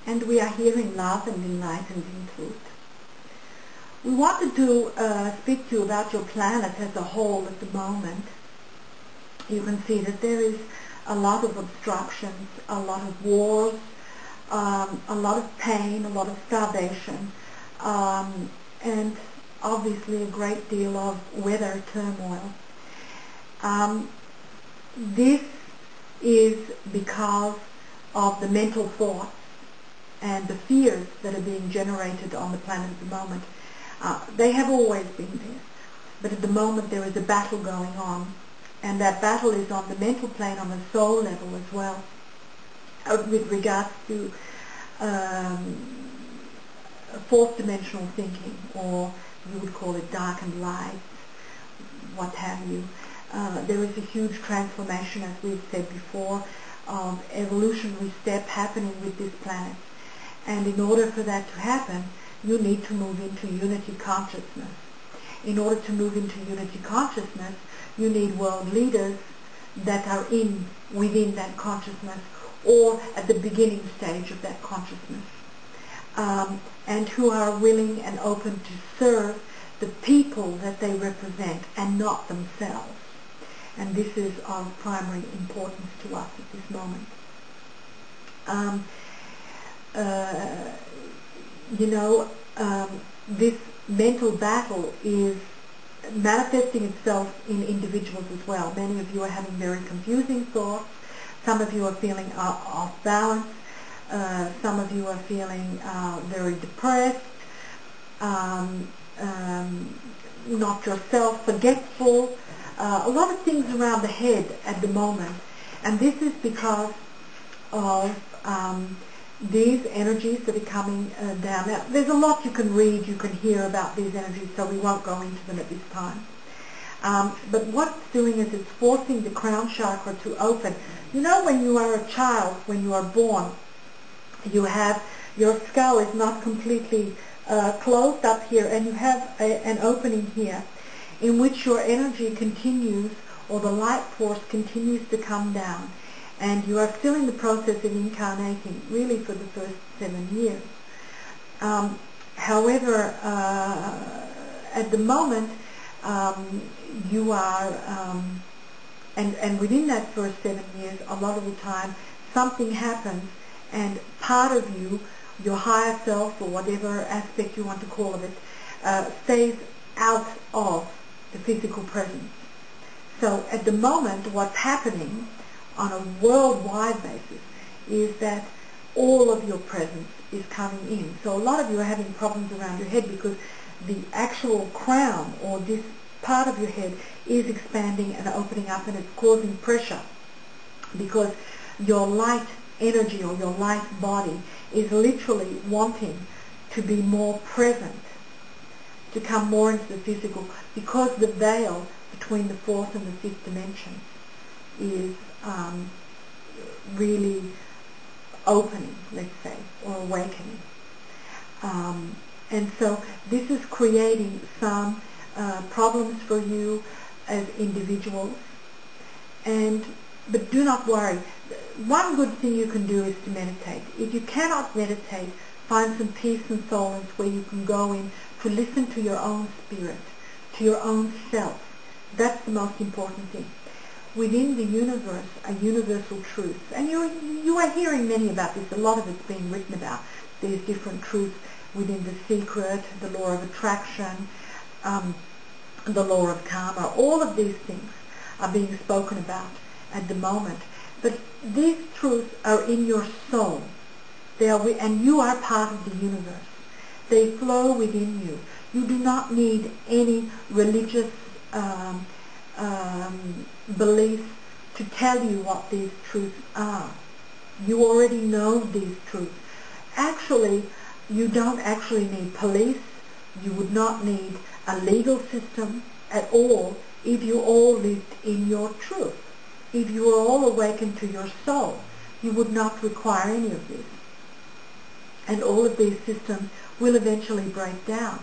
and we are here in love and in light and in truth. We wanted to speak to you about your planet as a whole at the moment. You can see that there is a lot of obstructions, a lot of wars, a lot of pain, a lot of starvation, and obviously a great deal of weather turmoil. This is because of the mental thoughts and the fears that are being generated on the planet at the moment. They have always been there, but at the moment there is a battle going on, and that battle is on the mental plane, on the soul level as well, with regards to fourth dimensional thinking, or you would call it darkened light, what have you. There is a huge transformation, as we've said before, of evolutionary step happening with this planet. And in order for that to happen, you need to move into unity consciousness. In order to move into unity consciousness, you need world leaders that are within that consciousness, or at the beginning stage of that consciousness, and who are willing and open to serve the people that they represent and not themselves. And this is of primary importance to us at this moment. This mental battle is manifesting itself in individuals as well. Many of you are having very confusing thoughts. Some of you are feeling off balance. Some of you are feeling very depressed, not yourself, forgetful. A lot of things around the head at the moment, and this is because of these energies that are coming down. Now, there's a lot you can read, you can hear about these energies, so we won't go into them at this time. But what it's doing is it's forcing the crown chakra to open. You know, when you are a child, when you are born, your skull is not completely closed up here, and you have an opening here in which your energy continues, or the light force continues to come down, and you are still in the process of incarnating, really for the first 7 years. However, at the moment, you are, and within that first 7 years, a lot of the time, something happens, and part of you, your higher self, or whatever aspect you want to call of it, stays out of the physical presence. So at the moment, what's happening on a worldwide basis is that all of your presence is coming in. So a lot of you are having problems around your head because the actual crown, or this part of your head, is expanding and opening up, and it's causing pressure because your light energy, or your light body, is literally wanting to be more present, to come more into the physical, because the veil between the fourth and the fifth dimension is really opening, let's say, or awakening. And so this is creating some problems for you as individuals. But do not worry. One good thing you can do is to meditate. If you cannot meditate, find some peace and solace where you can go in to listen to your own spirit, to your own self. That's the most important thing. Within the universe are universal truths. And you are hearing many about this. A lot of it's being written about. There's different truths within the secret, the law of attraction, the law of karma. All of these things are being spoken about at the moment. But these truths are in your soul. They are, and you are part of the universe. They flow within you. You do not need any religious beliefs to tell you what these truths are. You already know these truths. Actually, you don't actually need police. You would not need a legal system at all if you all lived in your truth. If you were all awakened to your soul, you would not require any of this. And all of these systems will eventually break down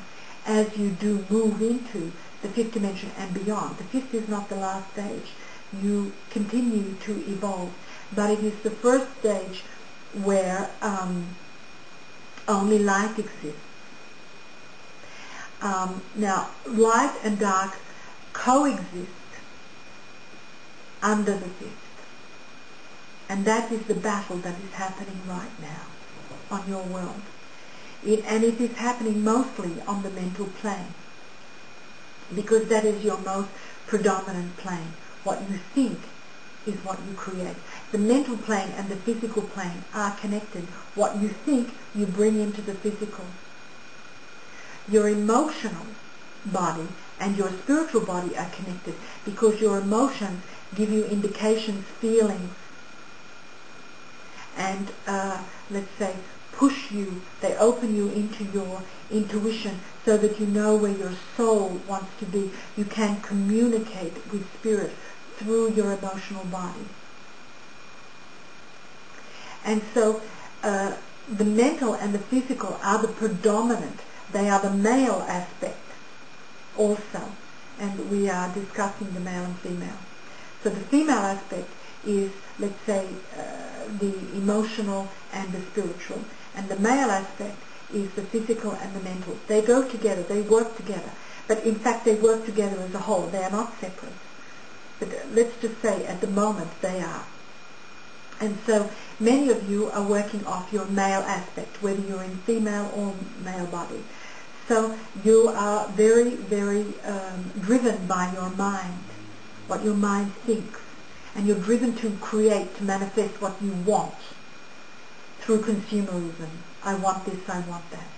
as you do move into the fifth dimension and beyond. The fifth is not the last stage. You continue to evolve. But it is the first stage where Only light exists. Now, light and dark coexist under the fifth. And that is the battle that is happening right now on your world. And it is happening mostly on the mental plane, because that is your most predominant plane. What you think is what you create. The mental plane and the physical plane are connected. What you think, you bring into the physical. Your emotional body and your spiritual body are connected, because your emotions give you indications, feelings, and let's say push you, they open you into your intuition so that you know where your soul wants to be. You can communicate with spirit through your emotional body. And so the mental and the physical are the predominant. They are the male aspect also. And we are discussing the male and female. So the female aspect is, let's say, the emotional and the spiritual. And the male aspect is the physical and the mental. They go together, they work together. But in fact they work together as a whole. They are not separate. But let's just say at the moment they are. And so many of you are working off your male aspect, whether you're in female or male body. So you are very, very driven by your mind, what your mind thinks. And you're driven to create, to manifest what you want through consumerism. I want this, I want that.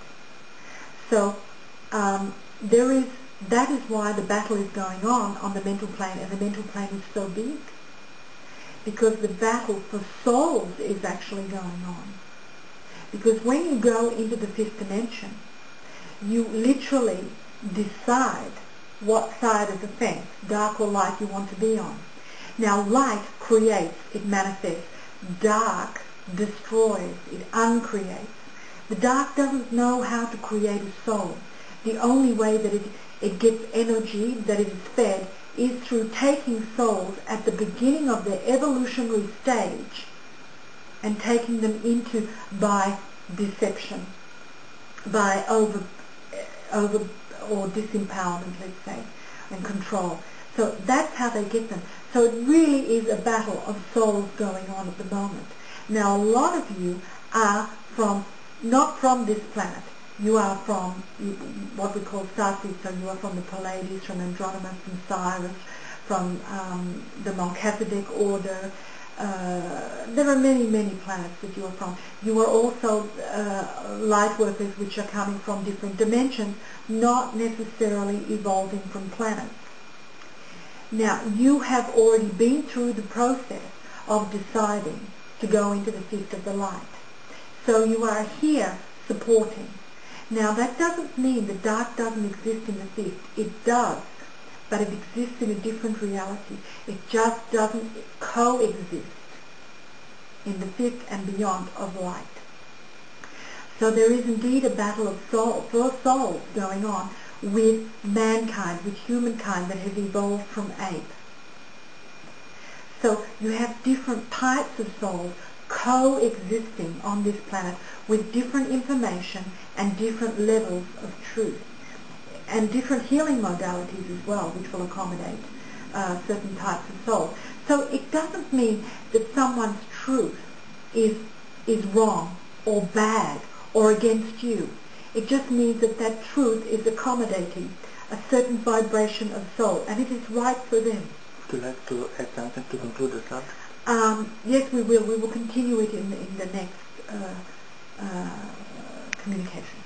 So that is why the battle is going on the mental plane, and the mental plane is so big. Because the battle for souls is actually going on. Because when you go into the fifth dimension, you literally decide what side of the fence, dark or light, you want to be on. Now light creates, it manifests. Dark destroys, it uncreates. The dark doesn't know how to create a soul. The only way that it gets energy, that it is fed, is through taking souls at the beginning of their evolutionary stage and taking them into by deception, by over or disempowerment, let's say, and control. So that's how they get them. So it really is a battle of souls going on at the moment. Now a lot of you are not from this planet. You are from what we call Starseed, so you are from the Pleiades, from Andromeda, from Sirius, from the Melchizedek order. There are many, many planets that you are from. You are also light workers which are coming from different dimensions, not necessarily evolving from planets. Now, you have already been through the process of deciding to go into the fifth of the light. So you are here supporting. Now, that doesn't mean the dark doesn't exist in the fifth. It does, but it exists in a different reality. It just doesn't coexist in the fifth and beyond of light. So there is indeed a battle of for souls going on with mankind, with humankind that has evolved from ape. So you have different types of souls coexisting on this planet with different information and different levels of truth, and different healing modalities as well, which will accommodate certain types of souls. So it doesn't mean that someone's truth is wrong or bad or against you. It just means that that truth is accommodating a certain vibration of soul, and it is right for them. Would you like to add something to conclude the subject? Yes, we will. We will continue it in the next communication.